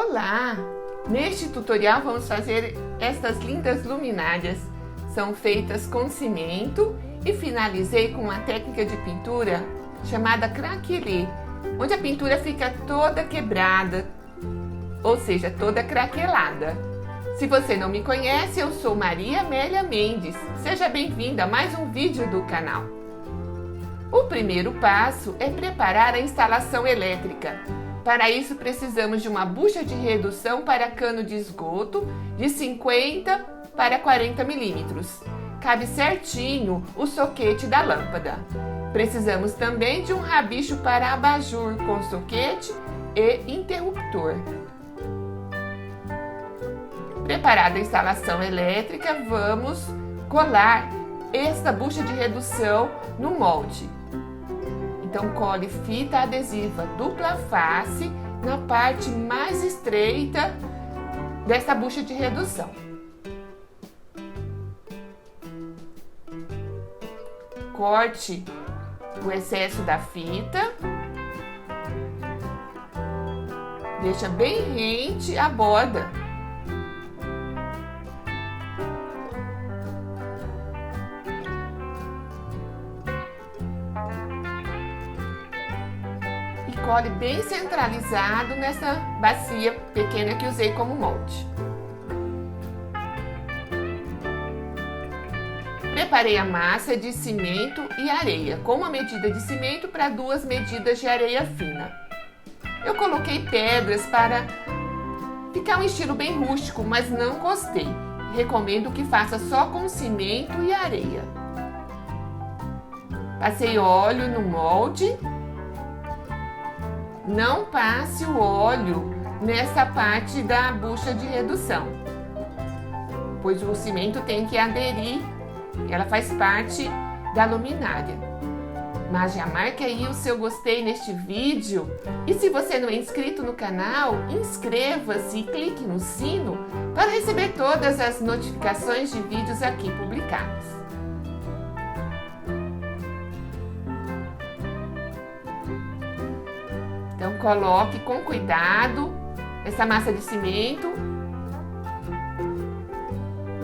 Olá! Neste tutorial vamos fazer estas lindas luminárias. São feitas com cimento e finalizei com uma técnica de pintura chamada craquelê, onde a pintura fica toda quebrada, ou seja, toda craquelada. Se você não me conhece, eu sou Maria Amélia Mendes. Seja bem-vinda a mais um vídeo do canal. O primeiro passo é preparar a instalação elétrica. Para isso precisamos de uma bucha de redução para cano de esgoto de 50 para 40 milímetros. Cabe certinho o soquete da lâmpada. Precisamos também de um rabicho para abajur com soquete e interruptor. Preparada a instalação elétrica, vamos colar esta bucha de redução no molde. Então cole fita adesiva dupla face na parte mais estreita desta bucha de redução. Corte o excesso da fita. Deixa bem rente a borda. Cole bem centralizado nessa bacia pequena que usei como molde. Preparei a massa de cimento e areia, com uma medida de cimento para 2 medidas de areia fina. Eu coloquei pedras para ficar um estilo bem rústico, mas não gostei. Recomendo que faça só com cimento e areia. Passei óleo no molde. Não passe o óleo nessa parte da bucha de redução, pois o cimento tem que aderir, ela faz parte da luminária. Mas já marque aí o seu gostei neste vídeo e se você não é inscrito no canal, inscreva-se e clique no sino para receber todas as notificações de vídeos aqui publicados. Então coloque com cuidado essa massa de cimento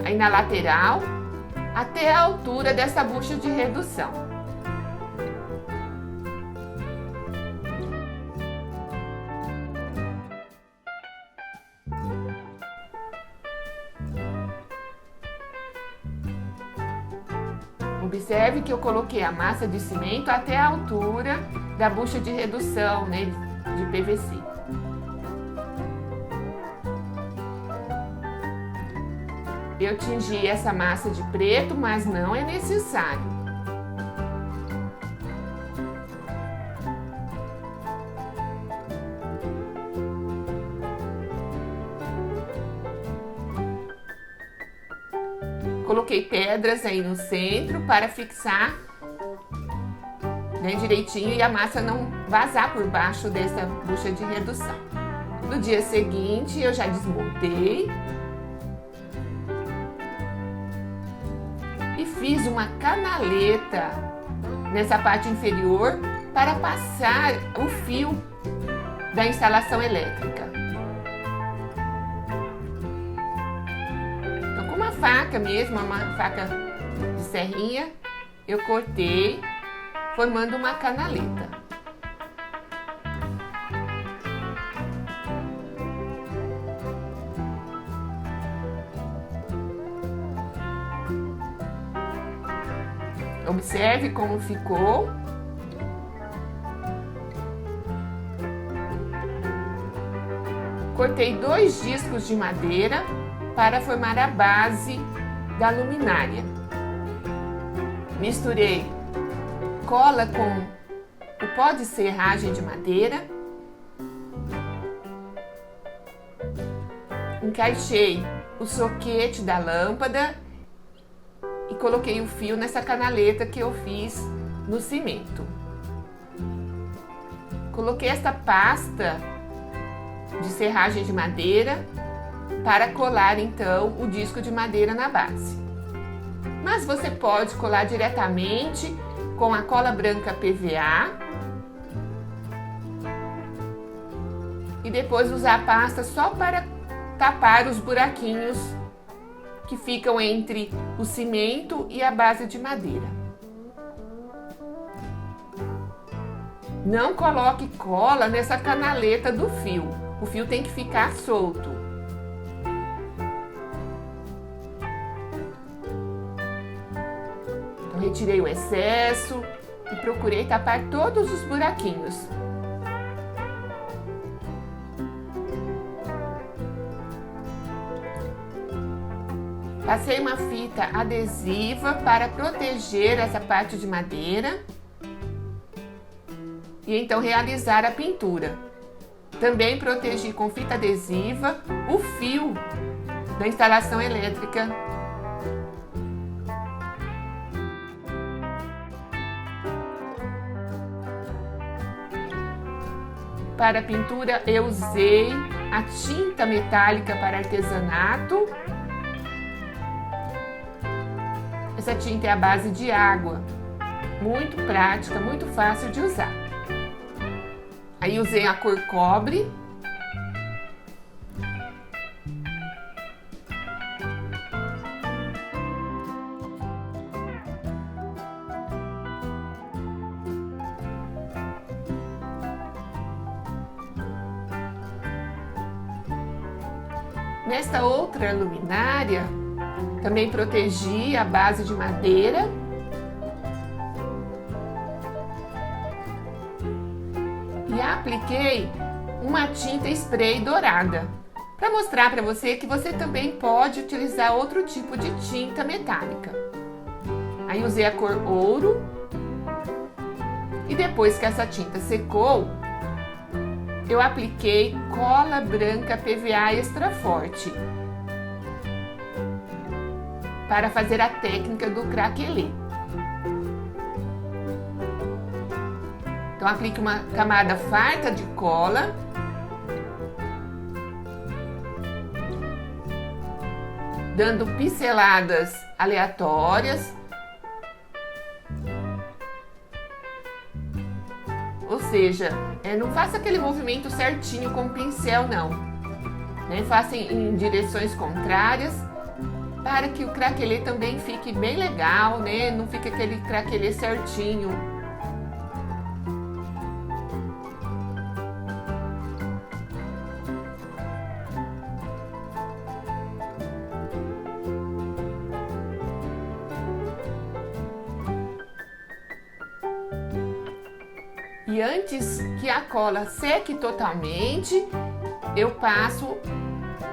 aí na lateral até a altura dessa bucha de redução. Observe que eu coloquei a massa de cimento até a altura da bucha de redução, né, de PVC. Eu tingi essa massa de preto, mas não é necessário. Coloquei pedras aí no centro para fixar direitinho e a massa não vazar por baixo dessa bucha de redução. No dia seguinte eu já desmontei e fiz uma canaleta nessa parte inferior para passar o fio da instalação elétrica. Então, com uma faca mesmo, uma faca de serrinha, eu cortei, formando uma canaleta. Observe como ficou. Cortei 2 discos de madeira para formar a base da luminária. Misturei cola com o pó de serragem de madeira. Encaixei o soquete da lâmpada e coloquei o fio nessa canaleta que eu fiz no cimento. Coloquei esta pasta de serragem de madeira para colar então o disco de madeira na base. Mas você pode colar diretamente com a cola branca PVA e depois usar a pasta só para tapar os buraquinhos que ficam entre o cimento e a base de madeira. Não coloque cola nessa canaleta do fio. O fio tem que ficar solto. Então, retirei o excesso e procurei tapar todos os buraquinhos. Passei uma fita adesiva para proteger essa parte de madeira e então realizar a pintura. Também protegi com fita adesiva o fio da instalação elétrica. Para a pintura eu usei a tinta metálica para artesanato. Essa tinta é à base de água, muito prática, muito fácil de usar. Aí usei a cor cobre. Nesta outra luminária, também protegi a base de madeira. E apliquei uma tinta spray dourada, para mostrar para você que você também pode utilizar outro tipo de tinta metálica. Aí usei a cor ouro. E depois que essa tinta secou, eu apliquei cola branca PVA extra forte para fazer a técnica do craquelê. Então aplique uma camada farta de cola. Dando pinceladas aleatórias. Ou seja, não faça aquele movimento certinho com o pincel, não. Faça em direções contrárias, para que o craquelê também fique bem legal, não fique aquele craquelê certinho. E antes que a cola seque totalmente, eu passo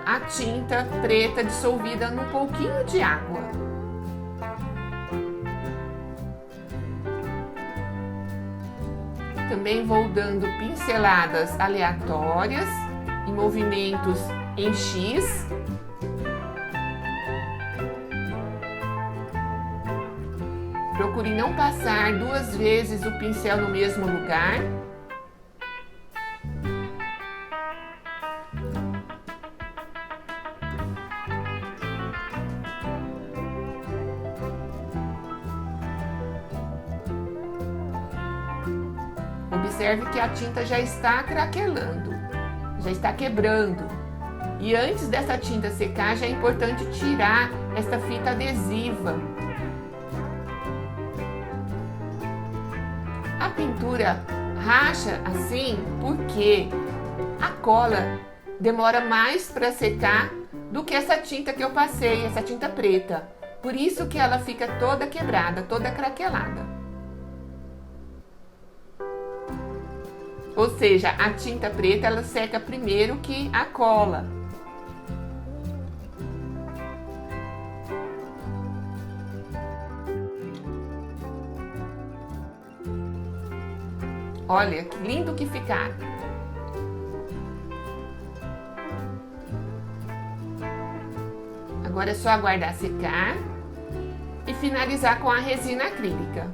a tinta preta dissolvida num pouquinho de água. Também vou dando pinceladas aleatórias em movimentos em X. Procure não passar duas vezes o pincel no mesmo lugar. Observe que a tinta já está craquelando, já está quebrando. E antes dessa tinta secar, já é importante tirar esta fita adesiva. A pintura racha assim porque a cola demora mais para secar do que essa tinta que eu passei, essa tinta preta. Por isso que ela fica toda quebrada, toda craquelada. Ou seja, a tinta preta ela seca primeiro que a cola. Olha que lindo que ficaram. Agora é só aguardar secar e finalizar com a resina acrílica.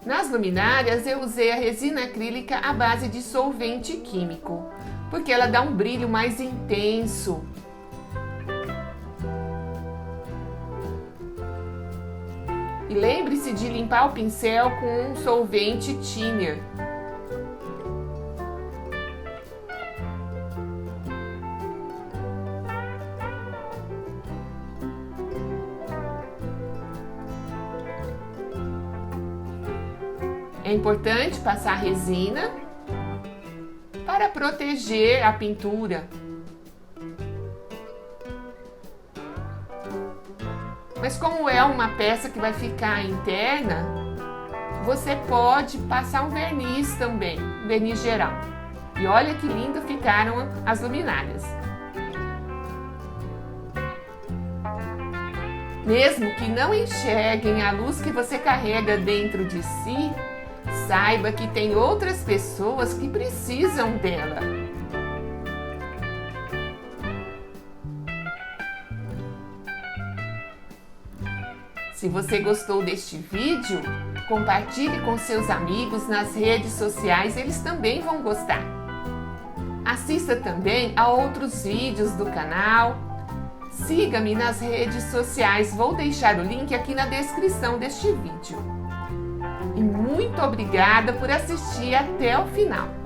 Nas luminárias eu usei a resina acrílica à base de solvente químico, porque ela dá um brilho mais intenso. E lembre-se de limpar o pincel com um solvente thinner. É importante passar resina para proteger a pintura. Mas como é uma peça que vai ficar interna, você pode passar um verniz também, um verniz geral. E olha que lindo ficaram as luminárias. Mesmo que não enxerguem a luz que você carrega dentro de si, saiba que tem outras pessoas que precisam dela. Se você gostou deste vídeo, compartilhe com seus amigos nas redes sociais, eles também vão gostar. Assista também a outros vídeos do canal. Siga-me nas redes sociais, vou deixar o link aqui na descrição deste vídeo. E muito obrigada por assistir até o final.